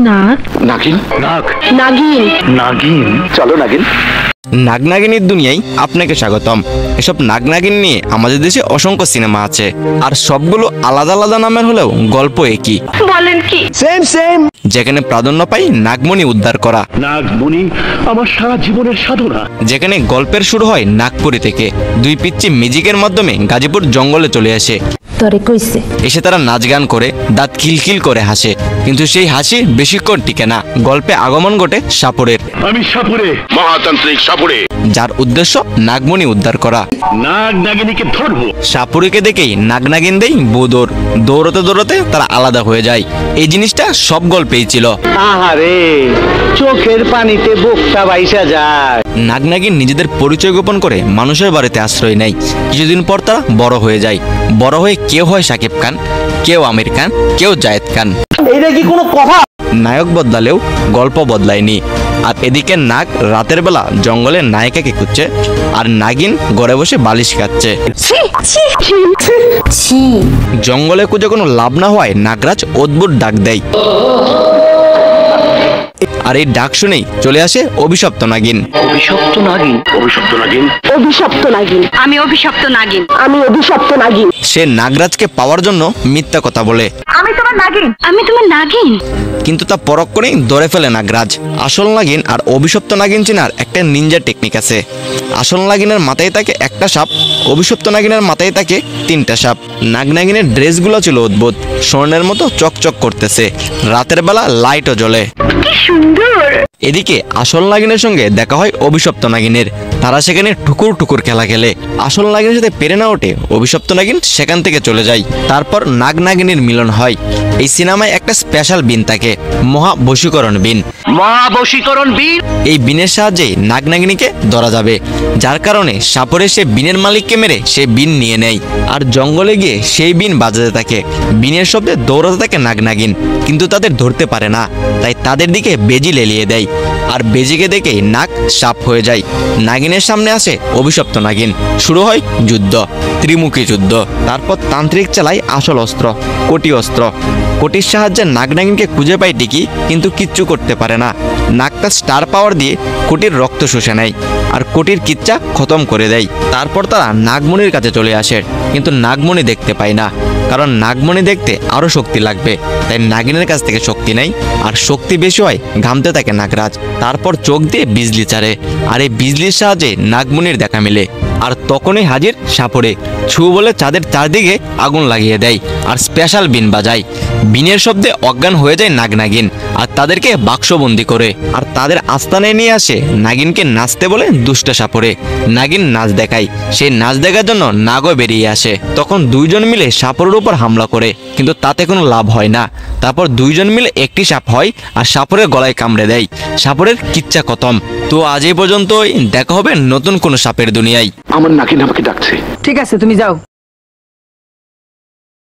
নাগ নাগিন নাগ নাগিন নাগিন চলো নাগিন। নাগনাগিনীর দুনিয়ায় আপনাকে স্বাগতম। এসব নাগনাগিন নিয়ে আমাদের দেশে অসংখ্য সিনেমা আছে, আর সবগুলো আলাদা আলাদা নামের হলেও গল্প একই, বলেন কি? যেখানে প্রাধান্য পাই নাগমণি উদ্ধার করা, নাগমণি আমার সারা জীবনের সাধনা। যেখানে গল্পের শুরু হয় নাগপুরি থেকে, দুই পিচ্চি ম্যাজিকের মাধ্যমে গাজীপুর জঙ্গলে চলে আসে। তোরে কইছে এসে তারা নাচ গান করে দাঁত খিলখিল করে হাসে, কিন্তু সেই হাসি বেশিক্ষণ টিকে না। গল্পে আগমন ঘটে সাপুরের, আমি সাপুরে, মহাতান্ত্রিক সাপুরে। যার উদ্দেশ্য নাগমণি উদ্ধার করা। নাগ নাগিনীকে ধরবো। সাপুরিকে দেখেই নাগনাগিন দেই বৌদর, দৌড়তে দৌড়তে তারা আলাদা হয়ে যায়। এই জিনিসটা সব গল্পেই ছিল। আহারে, চোখের পানিতে বুকটা বাইসা যায়। নাগনাগিন নিজেদের পরিচয় গোপন করে মানুষের বাড়িতে আশ্রয় নেয়। কিছুদিন পর তারা বড় হয়ে যায়। বড় হয়ে কেউ হয় শাকিব খান, কেউ আমির খান, কেউ জায়েদ খান। এইটা কি কোনো কথা? নায়ক বদলালেও গল্প বদলায়নি। আর এদিকে নাগ রাতের বেলা জঙ্গলে নায়িকাকে খুঁজছে, আর নাগিন ঘরে বসে বালিশ খাচ্ছে। জঙ্গলে খুঁজে কোনো লাভ না হওয়ায় নাগরাজ অদ্ভুত ডাক দেয়, আর এই ডাক শুনেই চলে আসে অভিশপ্ত নাগিন। অভিশপ্ত নাগিন, অভিশপ্ত নাগিন। অভিশপ্ত নাগিন। আমি অভিশপ্ত নাগিন। আমি অভিশপ্ত নাগিন। সে নাগরাজকে পাওয়ার জন্য মিথ্যা কথা বলে, আমি তোমার নাগিন। আমি তোমার নাগিন। কিন্তু তা পরখ করেই ধরে ফেলে নাগরাজ। আসল নাগিন আর অভিশপ্ত নাগিন চেনার একটা নিনজা টেকনিক আছে। আসল নাগিনের মাথায় থাকে একটা সাপ, অভিশপ্ত নাগিনের মাথায় থাকে তিনটা সাপ। নাগনাগিনের ড্রেসগুলো ছিল অদ্ভুত, স্বর্ণের মতো চকচক করতেছে, রাতের বেলা লাইটও জ্বলে। কি সুন্দর। এদিকে আসল নাগিনের সঙ্গে দেখা হয় অভিশপ্ত নাগিনের। তারা সেখানে ঠুকুর ঠুকুর খেলা খেলে। আসল নাগিনের সাথে পেরে না ওঠে অভিশপ্ত নাগিন সেখান থেকে চলে যায়। তারপর নাগ নাগিনীর মিলন হয়। এই সিনেমায় একটা স্পেশাল বিন থাকে, মহাবশীকরণ বিন। মহাবশীকরণ বীর। এই বিনের সাহায্যে নাগনাগিনীকে ধরা যাবে, যার কারণে সাপরে সে বিনের মালিককে মেরে সে বিন নিয়ে নেয়। আর জঙ্গলে গিয়ে সেই বিন বাজাতে থাকে। বিনের শব্দে দৌড়াতে থাকে নাগনাগিন, কিন্তু তাদের ধরতে পারে না, তাই তাদের দিকে বেজি লেলিয়ে দেয়। আর বেজিকে দেখেই নাগ সাপ হয়ে যায়। নাগিনের সামনে আসে অভিশপ্ত নাগিন। শুরু হয় যুদ্ধ, ত্রিমুখী যুদ্ধ। তারপর তান্ত্রিক চালায় আসল অস্ত্র, কোটি অস্ত্র। কোটির সাহায্যে নাগনাগিনকে খুঁজে পায় ঠিকই, কিন্তু কিচ্ছু করতে পারে না। নাগটা স্টার পাওয়ার দিয়ে কোটির রক্ত শুষে নেয়, আর কোটির কিচ্ছা খতম করে দেয়। তারপর তারা নাগমণির কাছে চলে আসে, কিন্তু নাগমণি দেখতে পায় না, কারণ নাগমণি দেখতে আরো শক্তি লাগবে। তাই নাগিনের কাছ থেকে শক্তি নেই, আর শক্তি বেশি হয় ঘামতে থাকে নাগরাজ। তারপর চোখ দিয়ে বিজলি ছাড়ে, আর এই বিজলির সাহায্যে নাগমণির দেখা মিলে। আর তখনই হাজির সাপুরে, ছু বলে চাঁদের চারদিকে আগুন লাগিয়ে দেয়, আর স্পেশাল বিন বাজায়। বিনের শব্দে অজ্ঞান হয়ে যায় নাগনাগিন, আর তাদেরকে বাক্সবন্দি করে। আর তাদের আস্তানায় নিয়ে আসে নাগিনকে নাচতে বলে দুষ্ট সাপুরে। নাগিন নাচ দেখায়, সেই নাচ দেখার জন্য নাগও বেরিয়ে আসে। তখন দুইজন মিলে সাপুরের উপর হামলা করে, কিন্তু তাতে কোনো লাভ হয় না। তারপর দুইজন মিলে একটি সাপ হয়, আর সাপুরের গলায় কামড়ে দেয়। সাপুরের কিচ্ছা খতম। তো আজ এই পর্যন্তই, দেখা হবে নতুন কোনো সাপের দুনিয়ায়। আমার নাগিন আমাকে ডাকছে। ঠিক আছে, তুমি যাও।